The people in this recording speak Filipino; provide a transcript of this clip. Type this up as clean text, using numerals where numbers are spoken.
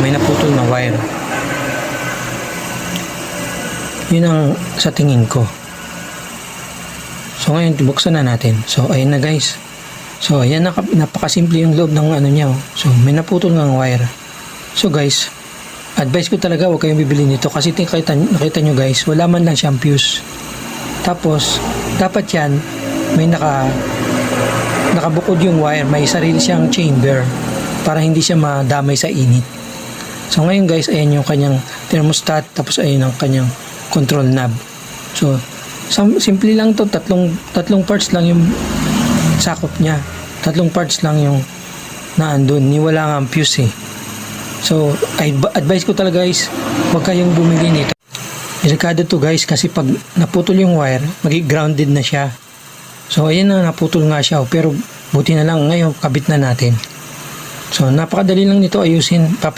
may naputol na wire. Yun ang sa tingin ko. So ngayon buksan na natin. So ayun na guys. So ayan, napakasimple yung loob ng ano niya. So may naputol ng wire. So guys, advice ko talaga huwag kayong bibili nito kasi nakita nyo guys, wala man lang siyang fuse. Tapos dapat yan may nakabukod yung wire, may sarili siyang chamber para hindi siya madamay sa init. So ngayon guys, ayan yung kanyang thermostat, tapos ayan ang kanyang control knob. So simple lang to, tatlong parts lang yung sakop niya. Tatlong parts lang yung naandun, wala nga ang fuse eh. So advice ko talaga guys, huwag kayong bumili nito. Delikado to guys kasi pag naputol yung wire, magi-grounded na siya. So ayan na, naputol nga siya, pero buti na lang ngayon kabit na natin. So napakadali lang nito ayusin.